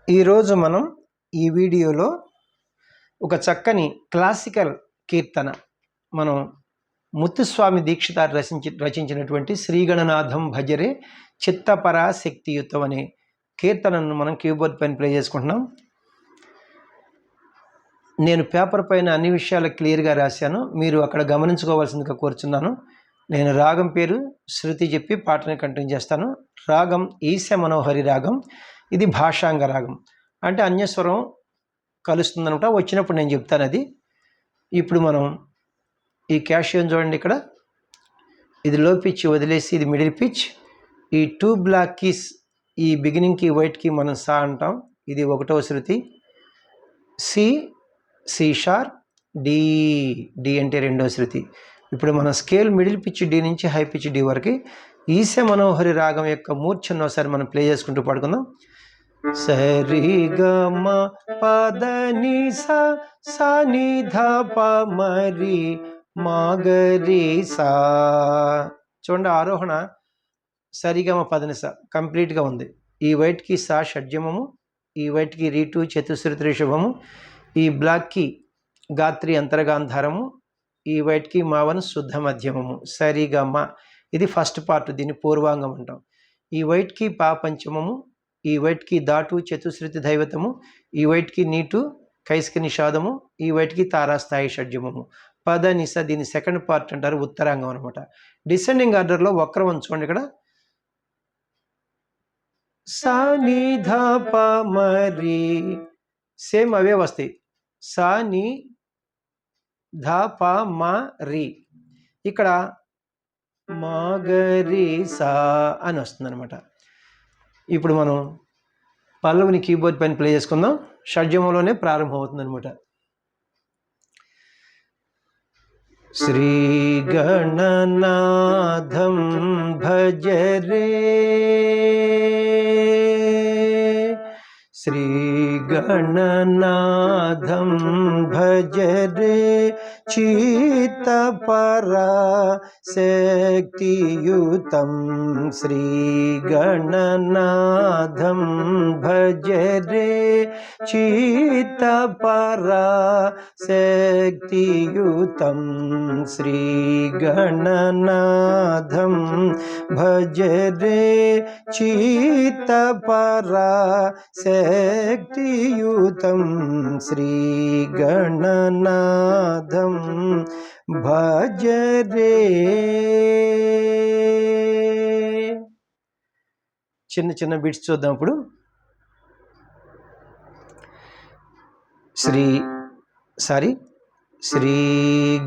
ఈరోజు మనం ఈ వీడియోలో ఒక చక్కని క్లాసికల్ కీర్తన మనం ముత్తుస్వామి దీక్షితార్ రచించినటువంటి శ్రీగణనాథం భజరే చిత్తపరాశక్తియుతం అనే కీర్తనను మనం కీబోర్డ్ పైన ప్లే చేసుకుంటున్నాం. నేను పేపర్ పైన అన్ని విషయాలు క్లియర్గా రాశాను, మీరు అక్కడ గమనించుకోవాల్సిందిగా కోరుచున్నాను. నేను రాగం పేరు శృతి చెప్పి పాటని కంటిన్యూ చేస్తాను. రాగం ఈశ మనోహరి రాగం. ఇది భాషాంగ రాగం, అంటే అన్యస్వరం కలుస్తుందనమాట. వచ్చినప్పుడు నేను చెప్తాను అది. ఇప్పుడు మనం ఈ క్యాషియోని చూడండి, ఇక్కడ ఇది లో పిచ్ వదిలేసి ఇది మిడిల్ పిచ్. ఈ 2 బ్లాక్ కీస్, ఈ బిగినింగ్కి వైట్కి మనం సా అంటాం. ఇది 1వ శృతి. C, C sharp, D, D అంటే 2వ శృతి. ఇప్పుడు మన స్కేల్ మిడిల్ పిచ్ డి నుంచి హై పిచ్ డి వరకు ఈశ మనోహరి రాగం యొక్క మూర్ఛను ఒకసారి మనం ప్లే చేసుకుంటూ పాడుకుందాం. సరి గ మ పద ని సా, సా ని ధ ప మరి మా గ రి సా. చూడండి, ఆరోహణ సరిగమ పదనిస కంప్లీట్గా ఉంది. ఈ వైట్కి సా షడ్జమము, ఈ వైట్కి రీటు చతుశ్రుతి రిషభము, ఈ బ్లాక్కి గాత్రి అంతరగాంధారము, ఈ వైట్కి మావన్ శుద్ధ మధ్యమము. సరిగమ ఇది ఫస్ట్ పార్ట్, దీన్ని పూర్వాంగం అంటాం. ఈ వైట్కి పా పంచమము, ఈ వైట్కి దాటు చతుశ్రుతి దైవతము, ఈ వైట్కి నీటు కైస్క నిషాదము, ఈ వైట్కి తారాస్థాయి షడ్జమము. పద నిస దీని సెకండ్ పార్ట్ అంటారు, ఉత్తరాంగం అనమాట. డిసెండింగ్ ఆర్డర్లో వక్రం ఉంచుకోండి. ఇక్కడ సా ని ధ ప మరి సేమ్ అవే వస్తాయి. సా ని ధ ప మ రి, ఇక్కడ మా గ రి సా అని వస్తుంది అనమాట. ఇప్పుడు మనం పల్లవిని కీబోర్డ్ పైన ప్లే చేసుకుందాం. షడ్జమంలోనే ప్రారంభం అవుతుంది అనమాట. శ్రీ గణనాథం భజరే, శ్రీ గణనాథం భజరే చిత్త పరాశక్తియుతం. శ్రీ గణనాథం భజరే చిత్త పరాశక్తియుతం. శ్రీ గణనాథం భజరే చిత్త పరాశక్తియుతం. శ్రీ గణనాథం భజరే. చిన్న చిన్న బిట్స్ చూద్దాం ఇప్పుడు. శ్రీ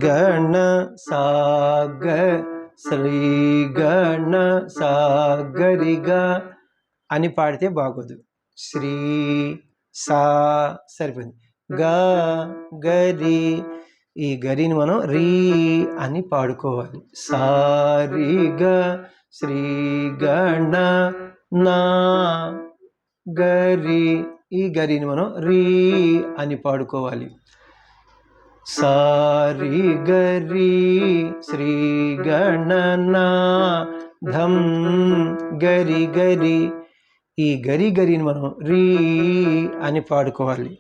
గణ సాగ, శ్రీ గణ సాగరిగా అని పాడితే బాగోదు. శ్రీ సా సరిపోయింది. గ గరి, ఈ గరిని మనం రీ అని పాడుకోవాలి. సారి గ, శ్రీ గణ నా గరి, ఈ గరిని మనం రీ అని పాడుకోవాలి. సారి గరి శ్రీ గణనాథం గరి గరి, ఈ గరి గరిని మనం రీ అని పాడుకోవాలి.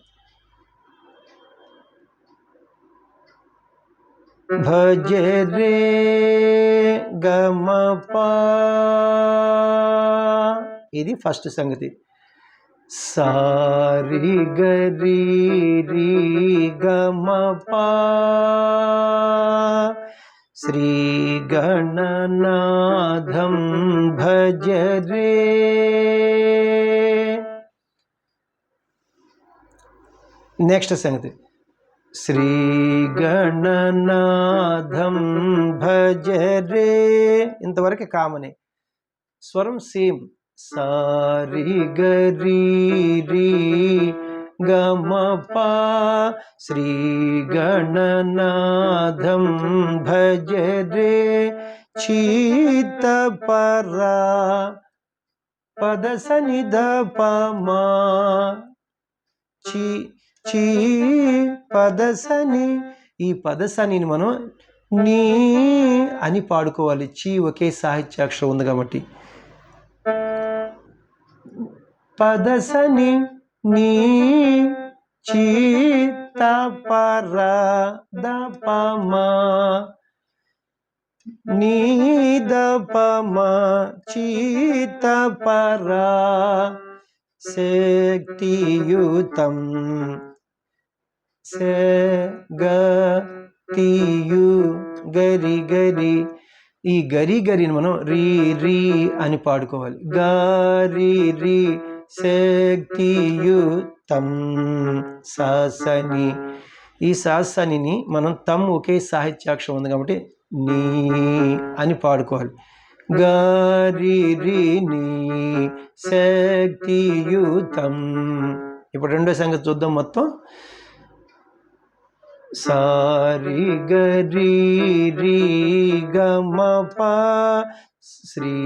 భజరే గమ పా, ఇది ఫస్ట్ సంగతి. సారి గరి రీ గమ పా, శ్రీ గణనాథం భజరే. నెక్స్ట్ సంగతి, శ్రీ గణనాథం భజరే. ఇంతవరకు కామనే. స్వరం సేమ్. సారి గరి రీ గమ పా, శ్రీ గణనాథం భజరే చిత్త పరా పద సని ద ప మా, చి చి పదసని, ఈ పదసనిని మనం నీ అని పాడుకోవాలి. చి ఒకే సాహిత్యాక్షరం ఉంది కాబట్టి. పదసని నీ చిత్త పర ద పమ నీ ద పమ చిత్త పర శక్తియుతం తీయు గరి గరి. ఈ గరి గరిని మనం రీ రీ అని పాడుకోవాలి. గరి రీ శక్తియుతం సాసని. ఈ సాసనిని మనం తమ్ ఒకే సాహిత్యాక్షరం ఉంది కాబట్టి నీ అని పాడుకోవాలి. గరి రీ నీ శక్తియుతం. ఇప్పుడు రెండో సంగతి చూద్దాం మొత్తం. సారి గరి రీ గమ ప శ్రీ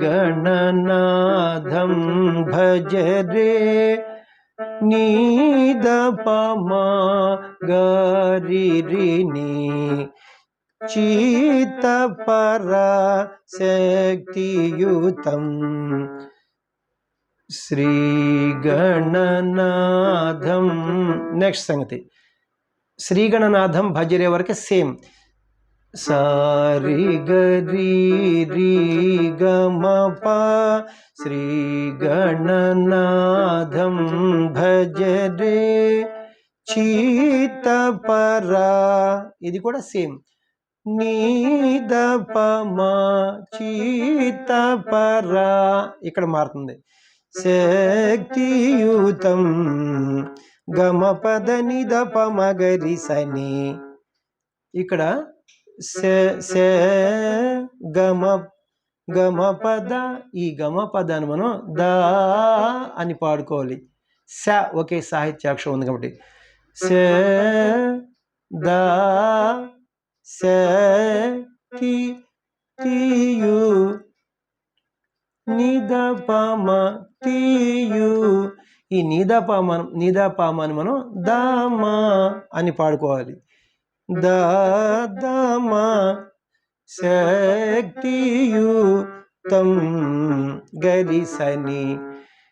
గణనాథం భజ రే నీద పమ గరి రి నీ చిత్త పర శక్తియుతం శ్రీ గణనాథం. నెక్స్ట్ సంగతి శ్రీగణనాథం భజరే వరకు సేమ్. సారి గరి రీ గమ ప శ్రీ గణనాథం భజరే చిత్త పర. ఇది కూడా సేమ్. నీద పమ చిత్త పర. ఇక్కడ మారుతుంది. శక్తియుతం గమ పద నిద పమ గరి సని. ఇక్కడ గమ గమ పద. ఈ గమ పదాన్ని మనం దా అని పాడుకోవాలి. స ఒకే సాహిత్యాక్షరం ఉంది కాబట్టి దా తీయు నిద పమ తీయు. ఈ నీదాపామాన్ని మనం దామా అని పాడుకోవాలి. దామా శక్తియుతం గరిసని.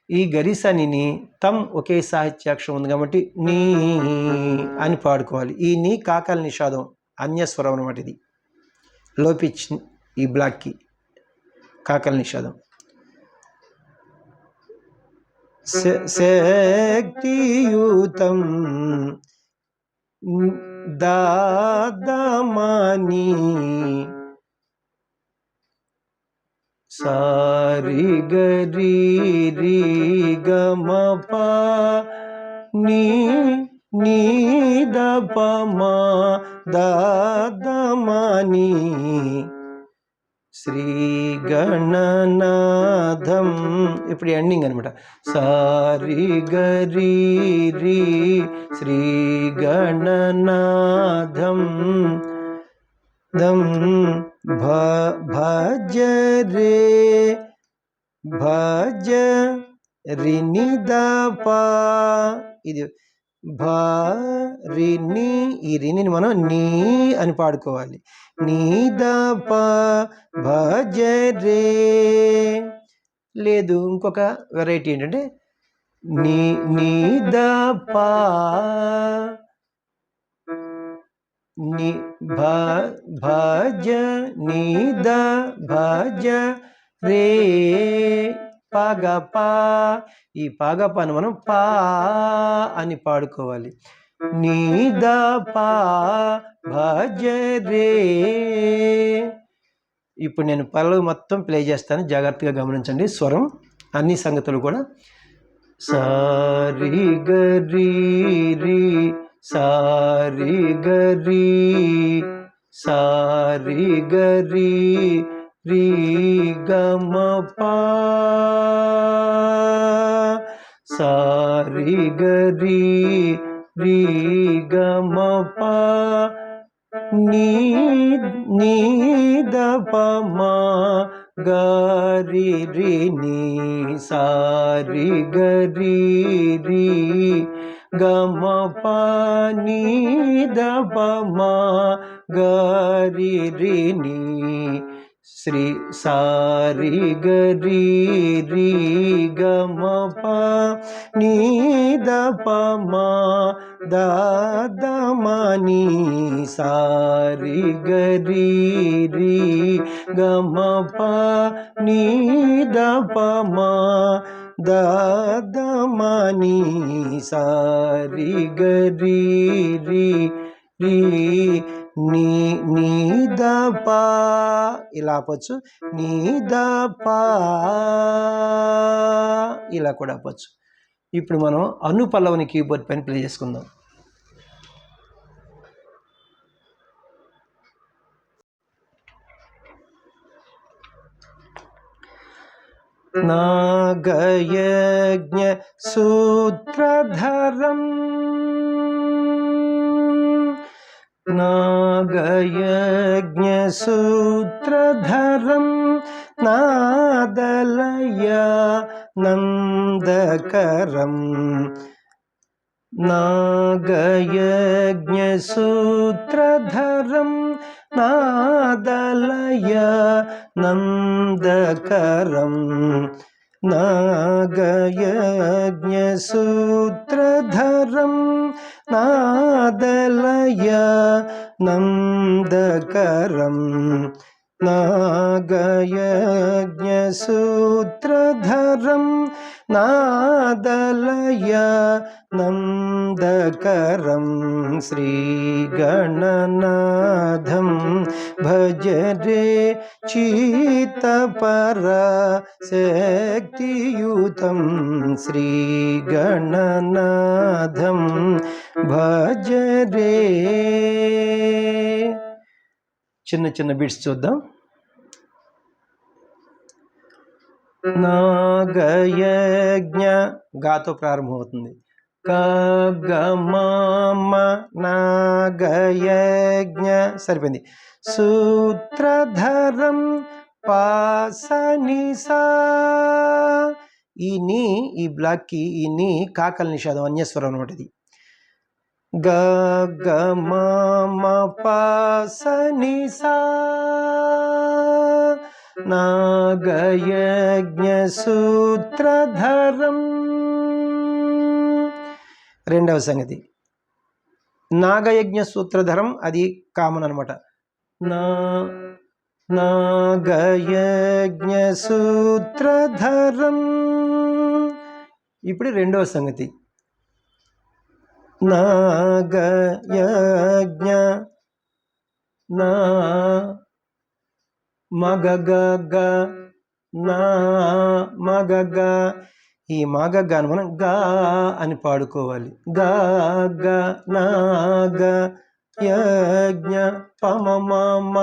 ఈ గరిసనిని తమ్ ఒకే సాహిత్యాక్షరం ఉంది కాబట్టి నీ అని పాడుకోవాలి. ఈ నీ కాకల నిషాదం అన్యస్వరం అన్నమాట. ఇది లో పిచ్. ఈ బ్లాక్కి కాకల నిషాదం. శక్తియుతం దాదమని. సారి గరి రీ గమ ప నీద పమ దాదమని శ్రీ గణనాథం. ఇప్పుడు ఎండింగ్ అనమాట. సారి గరి రీ శ్రీ గణనాథం దం భజ రే భజ రినిద ప. ఇది రిని. ఈ రిని మనం నీ అని పాడుకోవాలి. నీద ప భజ రే. లేదు, ఇంకొక వెరైటీ ఏంటంటే నీద ప భజ నీద భజ రే పగప. ఈ పగపను మనం పా అని పాడుకోవాలి. నీద పా భజ రే. ఇప్పుడు నేను పల్లవి మొత్తం ప్లే చేస్తాను, జాగ్రత్తగా గమనించండి స్వరం అన్ని సంగతులు కూడా. సారి గరి రి సారి గరి సారి గరి రి గమ ప సారి గరి రి గమ ప నీద పమ గరి రి ని సారి గరి రి గమ ప నీద పమ గరి రి ని శ్రీ సారి గరి రి గమ ప నీ ద ప మా ద ద మ ని సారి గరి రి గమ ప నీ ద ప మా ద ద మ ని సారి గరి రి రి నీ నీ ద పా ఇలా ఆపచ్చు, నీ ద పా ఇలా కూడా ఆపచ్చు. ఇప్పుడు మనం అనుపల్లవిని కీబోర్డ్ పైన ప్లే చేసుకుందాం. నాగయజ్ఞ సూత్రధరం నాగయజ్ఞ సూత్రధరం నాదలయ నందకరం నాగయజ్ఞ సూత్రధరం నాదలయ నందకరం నాగయజ్ఞ సూత్రధరం నాదలయ నందకరం నాగయజ్ఞ సూత్రధరం నాదలయ నందకరం శ్రీ గణనాథం భజరే చిత్తపర శక్తియుతం శ్రీ గణనాథం భజరే. చిన్న చిన్న బిట్స్ చూద్దాం. నాగయజ్ఞ గాతో ప్రారంభమవుతుంది. గమమ నాగయజ్ఞ సరిపోయింది. సూత్రధరం పాసనిసా ఈ నీ ఈ బ్లాక్కి ఈ నీ కాకల నిషాదం అన్యస్వరం అనమాట. ఇది గమమ పాసనిసా నాగయజ్ఞ సూత్రధరం. రెండవ సంగతి నాగయజ్ఞ సూత్రధరం, అది కామన్ అనమాట. నాగయజ్ఞ సూత్రధరం. ఇప్పుడు రెండవ సంగతి నాగయజ్ఞ నా మగగ నా మగగ. ఈ మగగాను మనం గా అని పాడుకోవాలి. గా గ నాగ యజ్ఞ పమమ.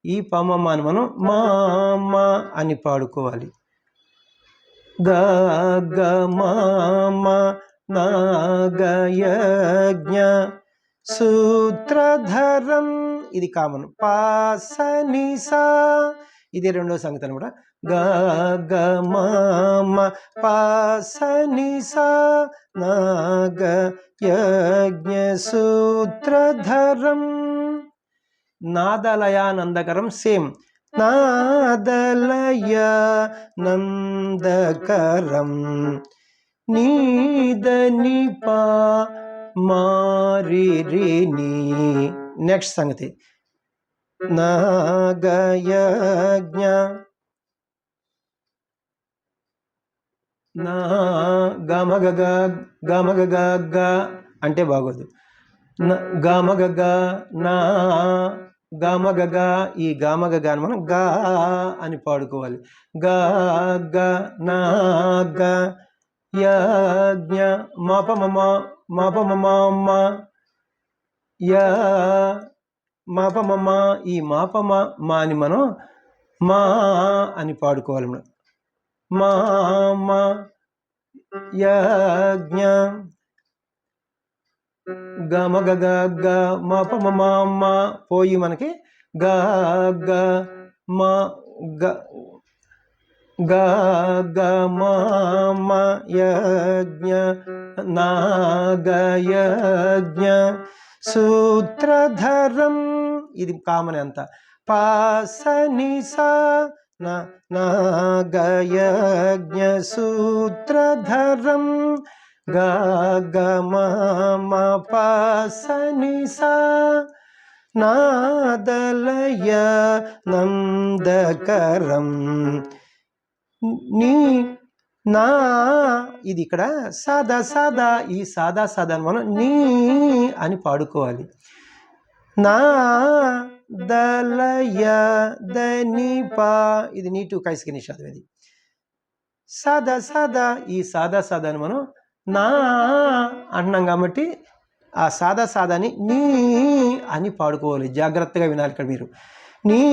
ఈ పమమాను మనం మామ అని పాడుకోవాలి. గా గ మామ నాగయజ్ఞ సూత్రధరం, ఇది కామన్. పాసనిసా, ఇది రెండో సంగతి అనమాట. గమమ పాసనిసా నాగయజ్ఞ సూత్రధరం. నాదలయ నందకరం సేమ్. నాదలయ నందకరం నీదని పా మారిని. నెక్స్ట్ సంగతి నాగయజ్ఞ నా గమగగ గమగగ అంటే బాగోదు. గమగగ నా గమగగ, ఈ గమగగాను మనం గా అని పాడుకోవాలి. గా గ నా గ యజ్ఞ మాపమమ మాపమమ య మాపమమ, ఈ మాపమ మా అని మనం మా అని పాడుకోవాలి. మనం మా యజ్ఞ గమగగ గ మాపమమ పోయి మనకి గా గ మా గ గమమ యజ్ఞ నాగయజ్ఞ సూత్రధరం, ఇది కామన్ అంత. పాసని సా నాగయజ్ఞసూత్రధరం గమ పాసని సా నాదలయ నందకరం నీ నా ఇది ఇక్కడ సాదా సాదా ఈ సాదా సాదా మనం నీ అని పాడుకోవాలి. నా దలయ దని పా ఇది నీటు కైసిక నిషాదం. ఇది సాదా సాదా ఈ సాదా సాదాని మనం నా అంటున్నాం కాబట్టి ఆ సాదా సాదాని నీ అని పాడుకోవాలి. జాగ్రత్తగా వినాలి ఇక్కడ మీరు. నీ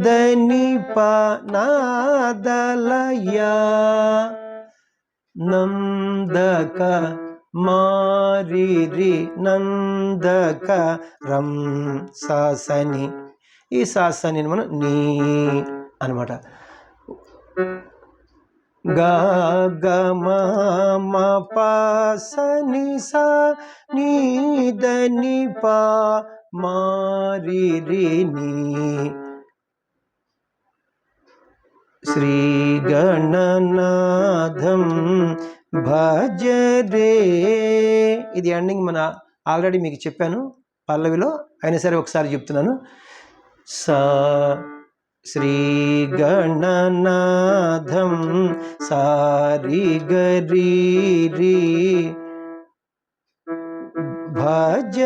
దని పా నాదలయ నందక మారి నందక రం సాసని ఈ సాసని మనం నీ అనమాట. గమ పాసని సా నీ దని పా మారి నీ శ్రీ గణనాథం భజ రే. ఇది ఎండింగ్ మన ఆల్రెడీ మీకు చెప్పాను పల్లవిలో, అయినా సరే ఒకసారి చెప్తున్నాను. సా శ్రీ గణనాథం సారి గరి రి భజ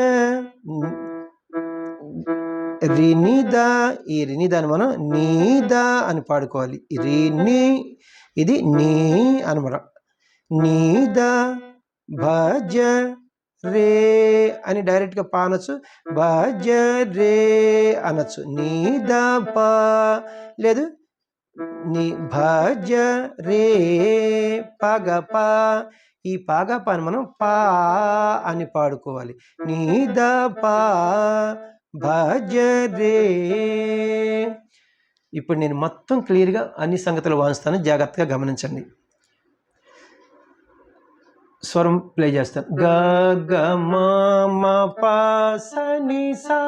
రినిదా ఈ రినిదాని మనం నీదా అని పాడుకోవాలి. రిని ఇది నీ అనమాట. నీదా భజ రే అని డైరెక్ట్గా పా అనొచ్చు, భజ రే అనొచ్చు. నీదా పా లేదు నీ భజ రే పగపా ఈ పాగపాని మనం పా అని పాడుకోవాలి. నీదా పా భజ రే. ఇప్పుడు నేను మొత్తం క్లియర్గా అన్ని సంగతులు వాయిస్తాను, జాగ్రత్తగా గమనించండి. స్వరం ప్లే చేస్తాను. గమ పాసని సా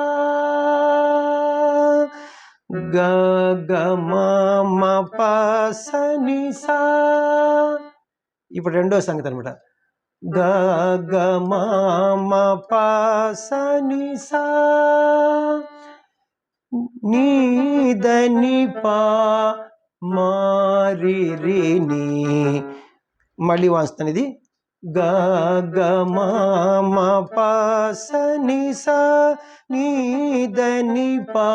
గమ పాసని సా. ఇప్పుడు రెండో సంగతి అనమాట. గమ పాసని సా నీ దని పా మారి నీ. మళ్ళీ వాయిస్తాను. ఇది గమ పాసని సా నీ దని పా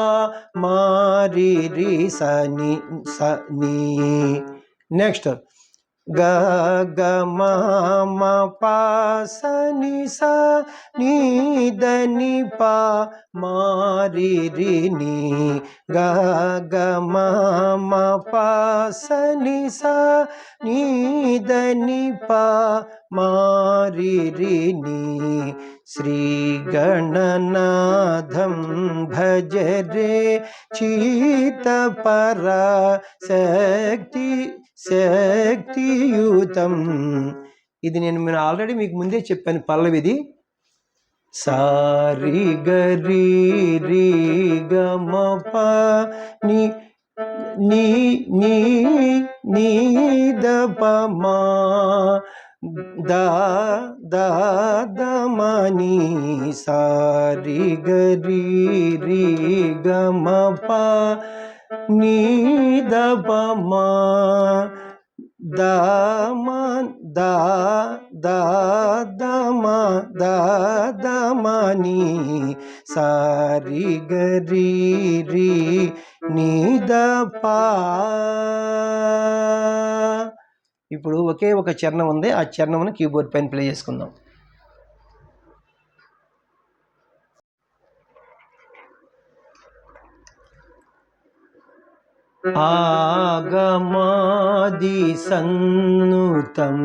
మారి సని సని. నెక్స్ట్ గమ పాసని సా నీ దని పా మారి నీ. గమ పాసని సా నీ దని పా మారి నీ శ్రీ గణనాథం భజ రే చీత పరా శక్తియుతం. ఇది నేను ఆల్రెడీ మీకు ముందే చెప్పాను పల్లవిది. సారి గరి రి గమ పా నీ నీ నీ నీ ద ప మా దా దా ద మా నీ. సారి గరి రి గమ పా నీ ద ప మా దా మా దా దా ద మా దా ద మా నీ. సారి గరి రి నీ ద పా. ఇప్పుడు ఒకే ఒక చరణం ఉంది, ఆ చరణంను కీబోర్డ్ పైన ప్లే చేసుకుందాం. ఆగమాది సన్నుతం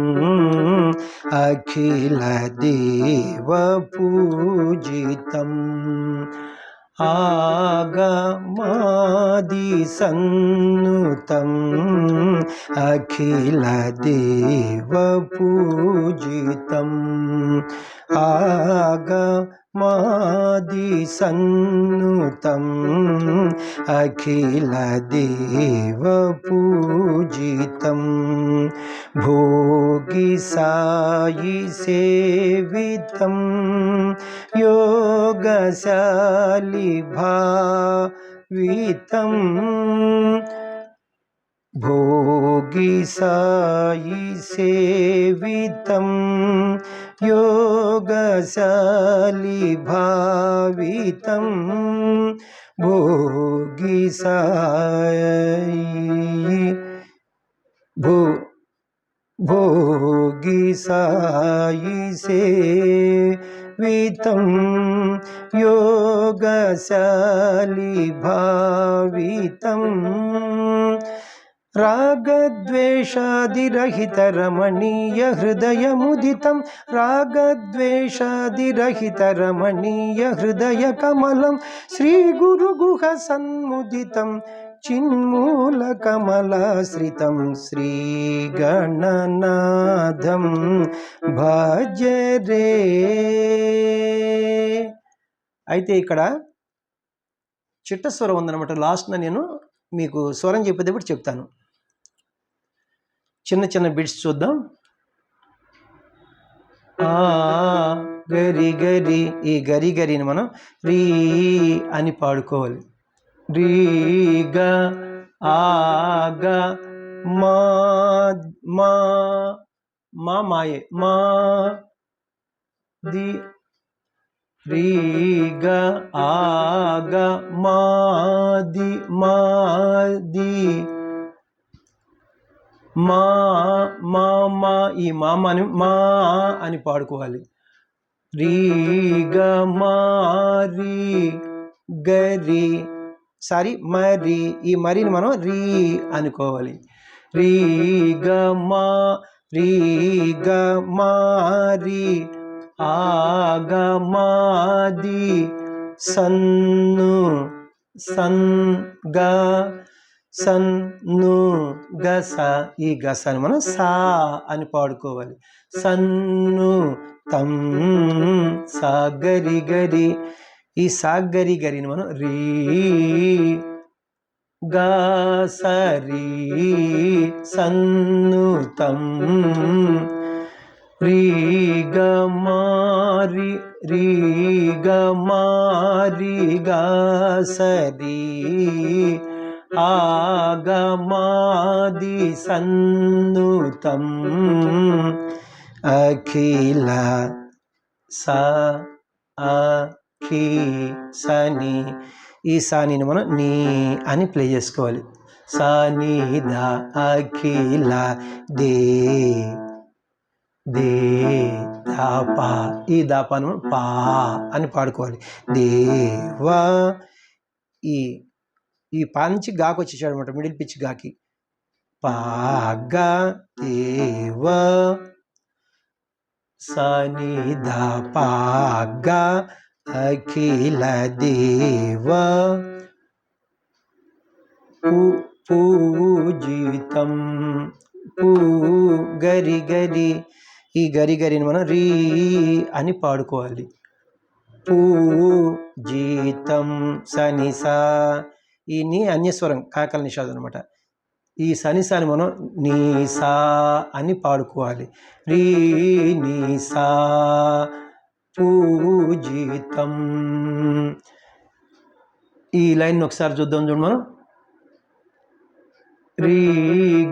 అఖిల దేవ పూజితం. ఆగమాది సన్నుతం అఖిల దేవ పూజితం. మాది సన్నుతం అఖిల దేవ పూజితం భోగి సాయి సేవితం యోగశాలి భావితం భోగి సాయి సేవితం యోగశాలి భావితం భోగి సాయి భోగి సాయి సేవితం యోగశాలి భావితం రాగద్వేషాదిరహిత రమణీయ హృదయముదితం రాగద్వేషాదిరహిత రమణీయ హృదయ కమలం శ్రీ గురు గుహ సన్ముదితం చిన్మూల కమలాశ్రితం శ్రీ గణనాథం భజరే. అయితే ఇక్కడ చిట్ట స్వరం ఉందన్నమాట. లాస్ట్న నేను మీకు స్వరం చెప్పేటప్పుడు చెప్తాను. చిన్న చిన్న బిట్స్ చూద్దాం. ఆ గరి గరి, ఈ గరి గరిని మనం రీ అని పాడుకోవాలి. రీ గ ఆగ మా మా మా మాయే మా ది రీ గ ఆగ మాది మాది మా మా మా, ఈ మామని మా అని పాడుకోవాలి. రీ గ మారి గరి, సారీ మరి, ఈ మరిని మనం రీ అనుకోవాలి. రీ గ మా రీ గ మారి ఆగ మాది సన్ను సన్ గ సన్ను గస, ఈ గసని మనం సా అని పాడుకోవాలి. సన్ను తం సాగరి గరి, ఈ సాగరి గరిని మనం రీ గసరి సన్ను తం రీ గ మారి రీ గ మారి గసరి ఆగ మాది సన్నుతం అఖిల స అఖి సని, ఈ సానిని మనం నీ అని ప్లే చేసుకోవాలి. సాని ద అఖిల దే దే దాప, ఈ దాపాను పా అని పాడుకోవాలి. దేవా, ఈ ఈ పా నుంచి గాకి వచ్చేసాడు అనమాట, మిడిల్ పిచ్ గాకి. పాగా దేవ సని ద పాగా అఖిల దేవ పూజితం పూ గరి గరి, ఈ గరి గరిని మనం రీ అని పాడుకోవాలి. పూజితం సనిసా, ఈ నీ అన్యస్వరం కాకల నిషాదం అనమాట. ఈ సనిసాని మనం నీసా అని పాడుకోవాలి. రీ నీసా పూజితం. ఈ లైన్ ఒకసారి చూద్దాం. చూడు మనం రీ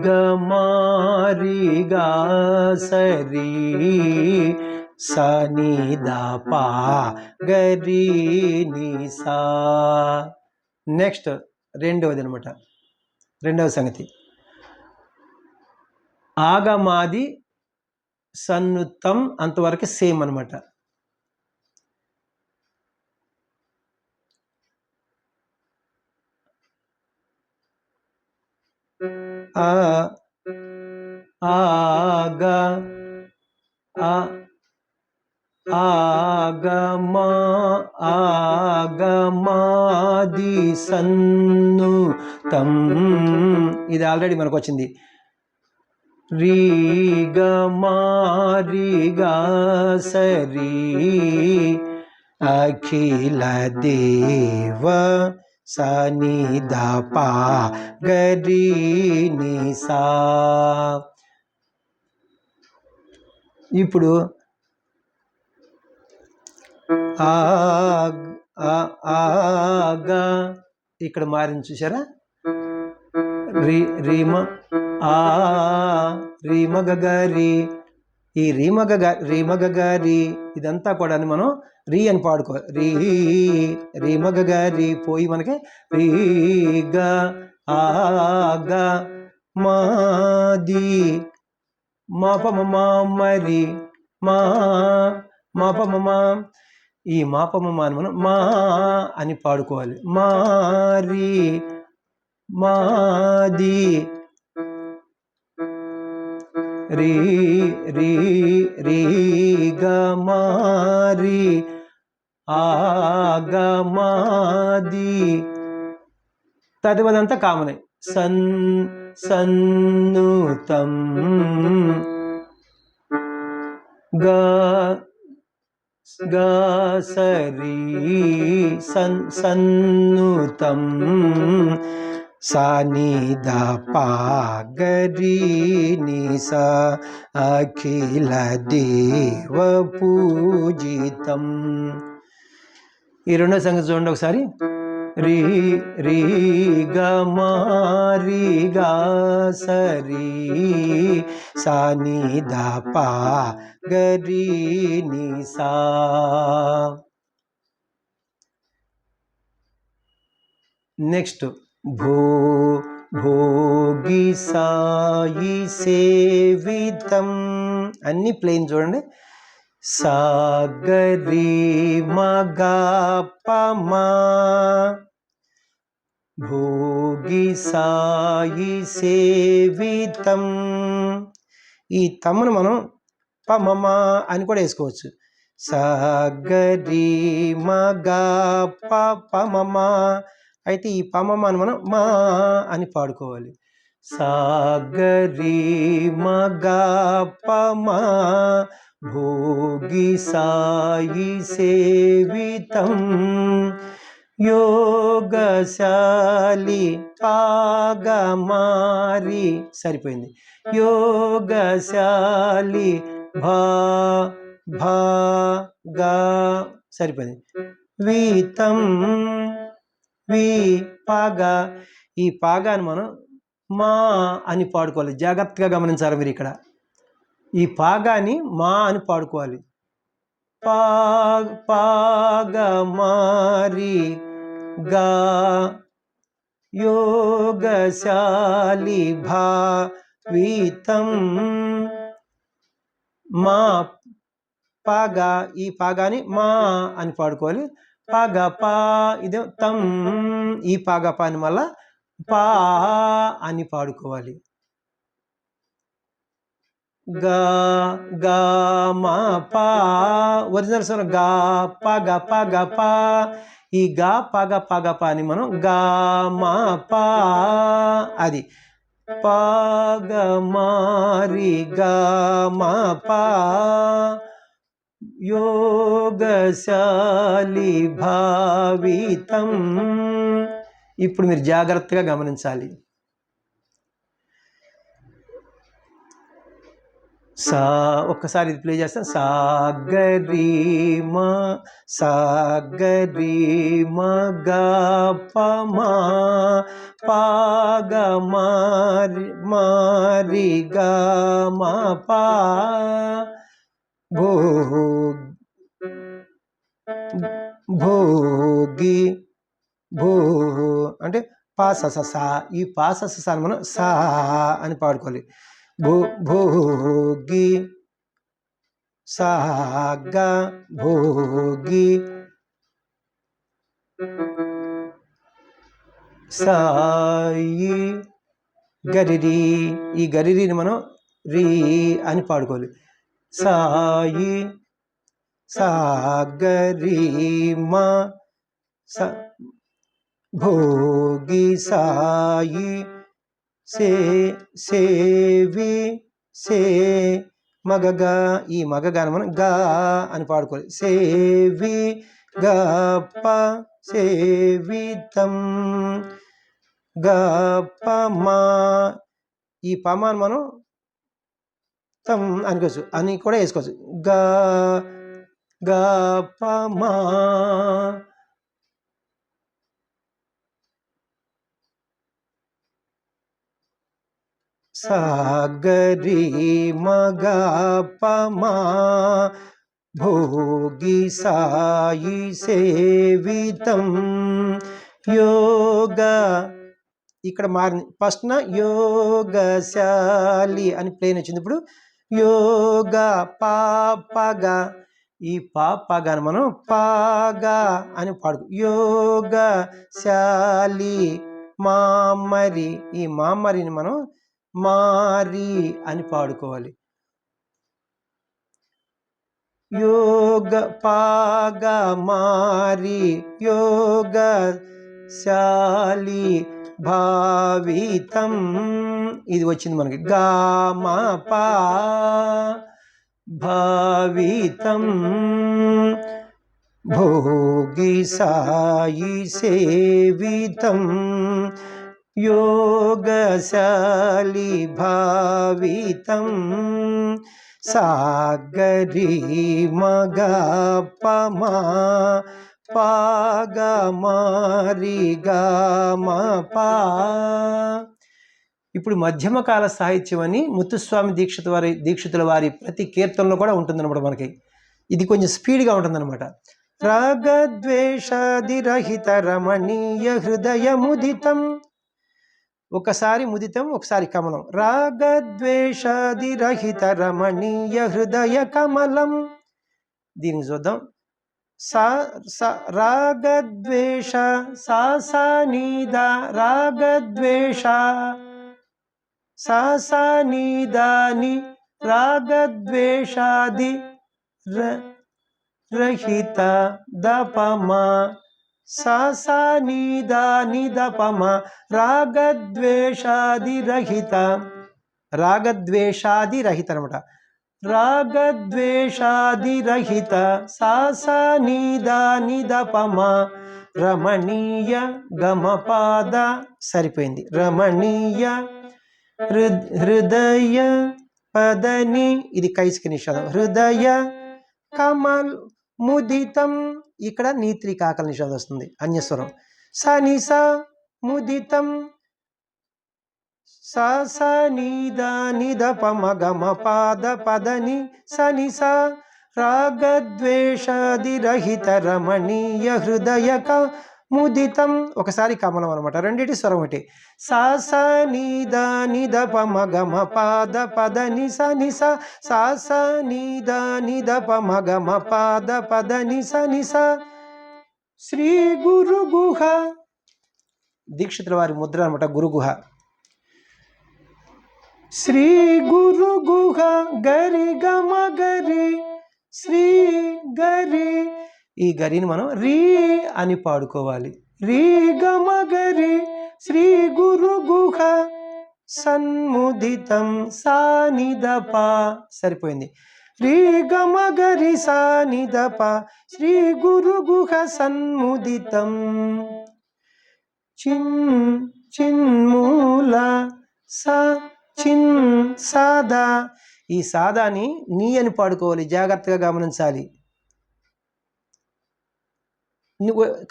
గ మారి గా సరి సని ద పా గరి నిసా. నెక్స్ట్ రెండవది అనమాట, రెండవ సంగతి ఆగమాది సన్నుతం, అంతవరకు సేమ్ అనమాట. ఆగ ఆగమా ఆగమాది సన్ను తం, ఇది ఆల్రెడీ మనకు వచ్చింది. రీ గ మారి గా సరి అఖిల దేవ సని ద పా గరి ని సా. ఇప్పుడు ఆగా ఇక్కడ మారింది చూసారా, రీమ ఆ రీమ గగరి, ఈ రీమ గగరి ఇదంతా కూడా మనం రీ అని పాడుకోవాలి. రీమ గగరి పోయి మనకి రీ గ ఆగా మాది మాపమ మరి మాపమ, ఈ మాపమ అని మనం మా అని పాడుకోవాలి. మారి మాది రీ రీ రీ గ మారి ఆగ మాది. తదుపదంతా కామనే. సన్నుతం సరి సన్నుతం సాని ద పా గరి ని సా అఖిల దేవ పూజితం. ఈ రెండో సంగతి చూడండి ఒకసారి. రీ రీ గ మారి గా సరి సాని ద పా గరి ని సా. నెక్స్ట్ భోగి సాయి సేవితం, అన్ని ప్లేన్ చూడండి. సాగరి మగా పమా భోగి సాయి సేవితం. ఈ తమ్మును మనం పమమ అని కూడా వేసుకోవచ్చు. సాగరి మగా పమమ, అయితే ఈ పమమని మనం మా అని పాడుకోవాలి. సాగరి మగా పమా భోగి సాయి సేవితం యోగశాలి పాగమారి, సరిపోయింది. యోగశాలి భాగా, సరిపోయింది. వీతం వి పాగా, ఈ పాగాని మనం మా అని పాడుకోవాలి. జాగ్రత్తగా గమనించాలి మీరు ఇక్కడ. ఈ పాగాని మా అని పాడుకోవాలి. పాగమారి గా యోగశాలి భావితం మా పాగా, ఈ పాగాని మా అని పాడుకోవాలి. పాగ పా ఇదే తం, ఈ పాగ పాని మళ్ళా పా అని పాడుకోవాలి. గా గా మా పా ఒరిజినల్ స్వరం గా పగ పగ పా, ఈ గా పగ పగ పాని మనం గా మా పా, అది పాగ మారి గా మా పా యోగశాలి భావితం. ఇప్పుడు మీరు జాగ్రత్తగా గమనించాలి. ఒక్కసారి ఇది ప్లే చేస్తాను. సాగరి గా పమా పాగ మారి గా మా పా భోగి అంటే పాస సా, ఈ పాస సా మనం సా అని పాడుకోవాలి. భోగి సాగా భోగి సాయి గరిరి, ఈ గరిరిని మనం రీ అని పాడుకోవాలి. సాయి సాగరి మా భోగి సాయి సేవి మగగా, ఈ మగగాను మనం గా అని పాడుకోవాలి. సేవి గప్ప సేవితం గప్ప మా. ఈ పమాను మనం తం అనుకోవచ్చు అని కూడా వేసుకోవచ్చు. గప్ప మా సాగరి మగపమా భోగి సాయి సేవితం యోగ. ఇక్కడ మారింది. ఫస్ట్ యోగశాలి అని ప్లేన్ వచ్చింది. ఇప్పుడు యోగ పాపగా. ఈ పాపగాను మనం పాగా అని పాడుకు. యోగశాలి మామరి. ఈ మామరిని మనం మారి అని పాడుకోవాలి. యోగ పాగ మారి యోగశాలి భావితం. ఇది వచ్చింది మనకి. గామ పా భావితం భోగి సాయి సేవితం యోగశాలి భావితం సాగరి మగపమా పాగమారి గామపా. ఇప్పుడు మధ్యమకాల సాహిత్యం అని ముత్తుస్వామి దీక్షితుల వారి ప్రతి కీర్తనలో కూడా ఉంటుందన్నమాట మనకి. ఇది కొంచెం స్పీడ్గా ఉంటుందన్నమాట. రాగద్వేషాదిరహిత రమణీయ హృదయ ముదితం. ఒకసారి ముదితం, ఒకసారి కమలం. రాగద్వేషాదిరహిత రమణీయ హృదయ కమలం. దీనికి చూద్దాం. రాగద్వేష సాసానీద రాగద్వేష సాసానీదాని రాగద్వేషాది రహిత దపమా సాసానీదాని దపమా రాగద్వేషాది రహిత. రాగద్వేషాది రహిత అనమాట. రాగద్వేషాది రహిత సాసానీదాని దపమా రమణీయ గమపాద. సరిపోయింది. రమణీయ హృదయ పదని. ఇది కైసిక నిషాదం. హృదయ కమల్ ముదితం. ఇక్కడ నీత్రి కాకల నిషాదం వస్తుంది. అన్యస్వరం. సనిస ముదితం సాసానీదాని దపమ గమ పాద పదని సనిస రాగద్వేషాది రహిత రమణీయ హృదయ ముదితం. ఒకసారి కమలం అనమాట. రెండిటి స్వరం ఒకటి. సాసానీదాని దపమ గమ పాద పదని సనిస సాసానీదాని దపమ గమ పాద పదని సనిస. శ్రీ గురు గుహ. దీక్షితుల వారి ముద్ర అనమాట గురుగుహ. శ్రీ గురు గుహ గరి గమ గరి శ్రీ గరి. ఈ గరిని మనం రీ అని పాడుకోవాలి. రీ గమ గరి శ్రీ గురు గుహ సన్ముదితం సానిదప. సరిపోయింది. రీ గమ గరి సానిదప శ్రీ గురు గుహ సన్ముదితం చిన్మూల సా చిన్ సాదా. ఈ సాదాని నీ అని పాడుకోవాలి. జాగ్రత్తగా గమనించాలి.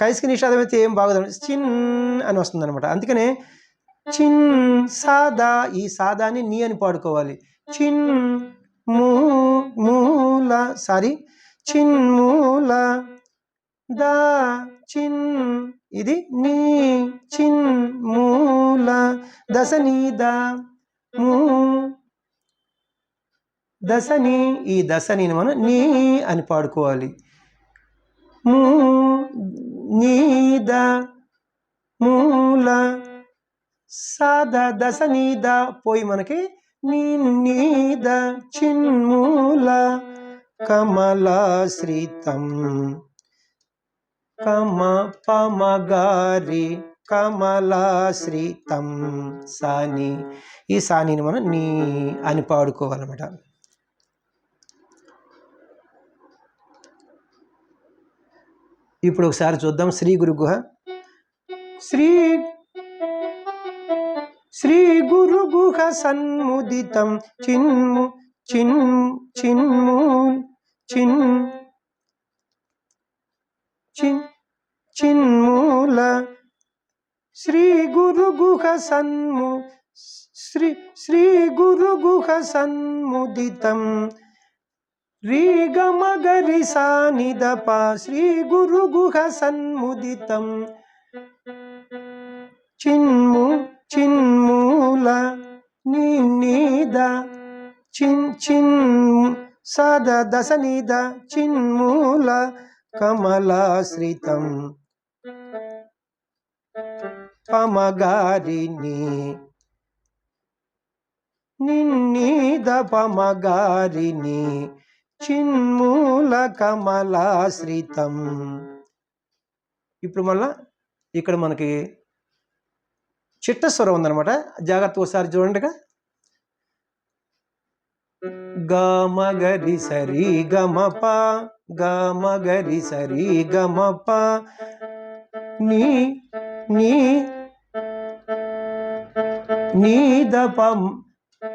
కైసిక నిషాదం అయితే ఏం బాగుంది. చిన్ అని వస్తుంది అనమాట. అందుకనే చిన్ సాదా. ఈ సాదాని నీ అని పాడుకోవాలి. చిన్ మూల సారీ చిన్మూల దా చిన్. ఇది నీ చిన్ మూల దశనీదా దశని. ఈ దశనిని మనం నీ అని పాడుకోవాలి. నీద మూల సాద దశనీద పోయి మనకి నీద చిన్మూల కమలాశ్రితం కమ పమగారి కమలాశ్రితం సాని. ఈ సానిని మనం నీ అని పాడుకోవాలన్నమాట. ఇప్పుడు ఒకసారి చూద్దాం శ్రీ గురు గుహ. శ్రీ శ్రీ గురు గుహ సన్ముదితం చిన్ము చిన్ చిన్మూ చిన్ చిన్ చిన్మూల శ్రీ గురు గుహ శ్రీ గురు గుహ సన్ముదితం రీ గమ గరి సా ని ద ప శ్రీ గురు గుహ సన్ముదితం చిన్మూల నీ నీద చిన్ సద దశ నీద చిన్మూల కమలాశ్రితం పమగారిని నిన్నీద పమగారిని చిన్మూల కమలాశ్రితం. ఇప్పుడు మళ్ళా ఇక్కడ మనకి చిట్ట స్వరం ఉందన్నమాట. జాగ్రత్త ఒకసారి చూడండిగా. గమగరి సరి గమప గమగరి సరి గమప నీ నీ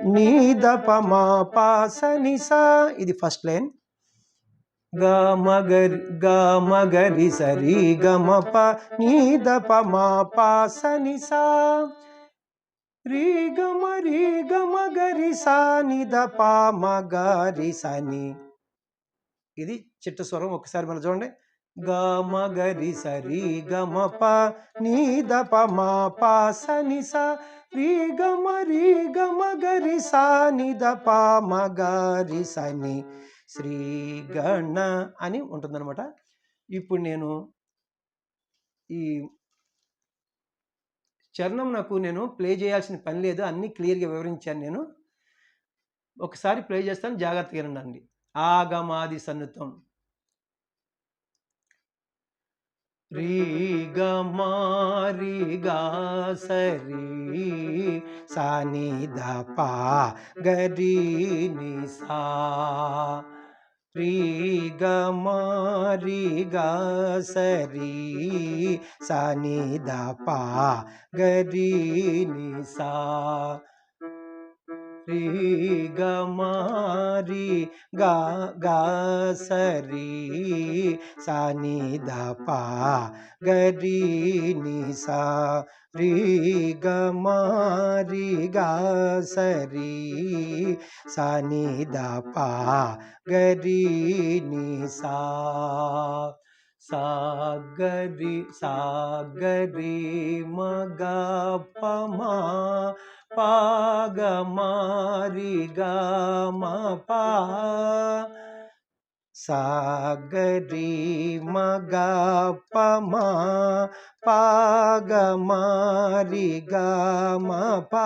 నీదప మా పాసని సా. ఇది ఫస్ట్ లైన్. గమగరి సరి గమప నీదప మా పాసని సా రీ గమ గరి సా నిద పా మగరి సని. ఇది చిట్ట స్వరం. ఒకసారి మనం చూడండి. గమగరి సరి గమప నీదప మా పాసని సా రీ గమ గరి సా నిద పా మగరి సని శ్రీ గణ అని ఉంటుందన్నమాట. ఇప్పుడు నేను ఈ చరణం నేను ప్లే చేయాల్సిన పని లేదు, అన్నీ క్లియర్గా వివరించాను. నేను ఒకసారి ప్లే చేస్తాను, జాగ్రత్తగా వినండి. ఆగమాది సన్నుతం రీ గమా రీ గా సరి సా ని ద పా గరి ని సా రీ గమా రీ గా సరి సా ని ద పా గరి ని సా రీ గమా రీ గా సరి సా ని ద పా గరి ని సా రీ గమా రీ గా సరి సా ని ద పా గరి ని సా సాగరి మగ పమా పాగమారి గమపా సాగరి మగ పమా పాగమారి గమపా.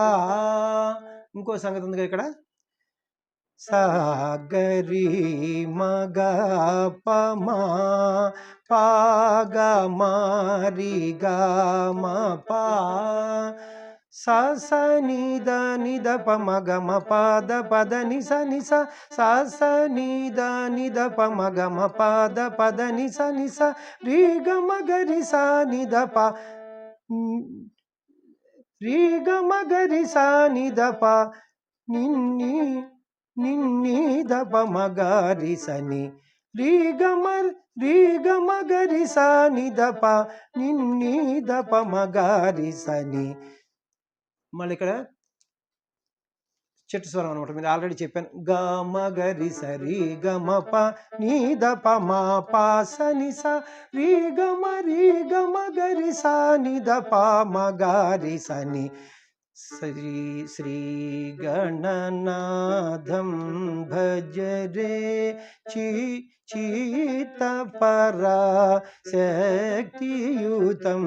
ఇంకో సంగతి ఉంది ఇక్కడ. సాగరి మగ పమా పాగమారి గమపా సా స ని ద ని ద ప మ గ మ ప ద ప ద ని స ని స సా స ని ద ని ద ప మ గ మ ప ద ప ద ని స ని స రీ గ మ గ రి సా ని ద ప రీ గ మ గ రి సా ని ద ప నిన్ని ద ప మ గ రి స ని రీ గ మ గ రి సా ని ద ప నిన్ని ద ప మ గ రి స ని. మళ్ళీ ఇక్కడ చెట్టు స్వరం అనమాట. మీరు ఆల్రెడీ చెప్పాను. గమగరి సరి గమప నీ ద ప మా పా స ని స రీ గమగరి సా ని ద ప మగరి స ని శ్రీ గణనాథం భజరే చీత పరా శక్తియుతం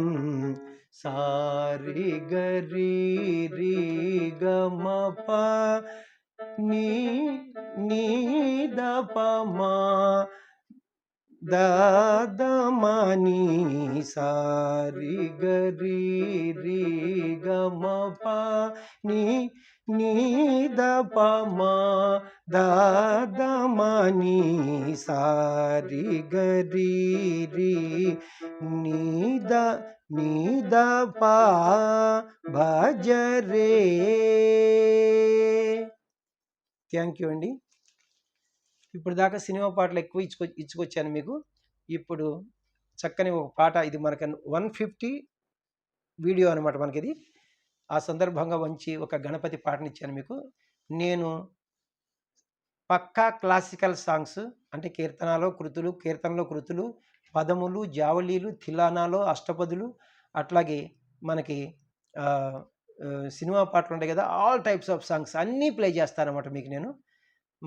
సారి గరి రి గమ ప నీ ద ప మా దాదమని సారి గరి రి గమ ప నీ ద ప మ ద ద మ ని సారి గరి రి నీ ద ప భజ రే. థ్యాంక్ యూ అండి. ఇప్పుడు దాకా సినిమా పాటలు ఎక్కువ ఇచ్చుకొచ్చాను మీకు. ఇప్పుడు చక్కని ఒక పాట, ఇది మనకి 150 వీడియో అనమాట మనకిది. ఆ సందర్భంగా మంచి ఒక గణపతి పాటనిచ్చాను మీకు. నేను పక్కా క్లాసికల్ సాంగ్స్ అంటే కీర్తనలో కృతులు, పదములు, జావళీలు, తిలానాలో అష్టపదులు, అట్లాగే మనకి సినిమా పాటలు ఉంటాయి కదా, ఆల్ టైప్స్ ఆఫ్ సాంగ్స్ అన్నీ ప్లే చేస్తానన్నమాట మీకు నేను.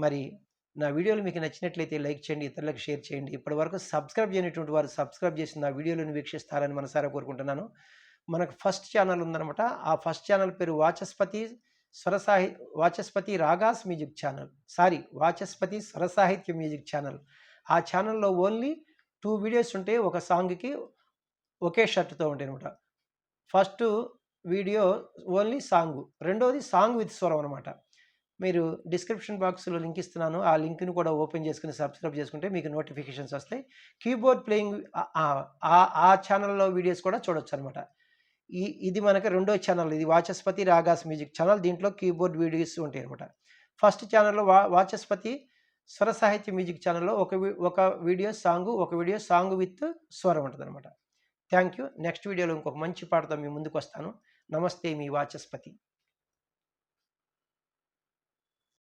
మరి నా వీడియోలు మీకు నచ్చినట్లయితే లైక్ చేయండి, ఇతరులకు షేర్ చేయండి. ఇప్పటివరకు సబ్స్క్రైబ్ చేయనటువంటి వారు సబ్స్క్రైబ్ చేసి నా వీడియోలను వీక్షిస్తారని మనసారా కోరుకుంటున్నాను. మనకు ఫస్ట్ ఛానల్ ఉందన్నమాట. ఆ ఫస్ట్ ఛానల్ పేరు Vachaspati ragas music channel, Vachaspati Swarasahitya music channel. ఆ ఛానల్లో ఓన్లీ 2 వీడియోస్ ఉంటాయి. ఒక సాంగ్కి ఒకే షర్ట్తో ఉంటాయి అనమాట. ఫస్ట్ వీడియో ఓన్లీ సాంగ్, రెండోది సాంగ్ విత్ స్వరం అనమాట. మీరు డిస్క్రిప్షన్ బాక్స్లో లింక్ ఇస్తున్నాను. ఆ లింక్ని కూడా ఓపెన్ చేసుకుని సబ్స్క్రైబ్ చేసుకుంటే మీకు నోటిఫికేషన్స్ వస్తాయి. కీబోర్డ్ ప్లేయింగ్ ఆ ఛానల్లో వీడియోస్ కూడా చూడొచ్చు అనమాట. ఇది మనకి రెండో ఛానల్, ఇది వాచస్పతి రాగాస్ మ్యూజిక్ ఛానల్. దీంట్లో కీబోర్డ్ వీడియోస్ ఉంటాయి అనమాట. ఫస్ట్ ఛానల్లో వాచస్పతి స్వర సాహిత్య మ్యూజిక్ ఛానల్లో ఒక వీడియో సాంగ్ విత్ స్వరం ఉంటుంది అనమాట. Thank you. నెక్స్ట్ వీడియోలో ఇంకొక మంచి పాటతో మీ ముందుకు వస్తాను. నమస్తే, మీ వాచస్పతి.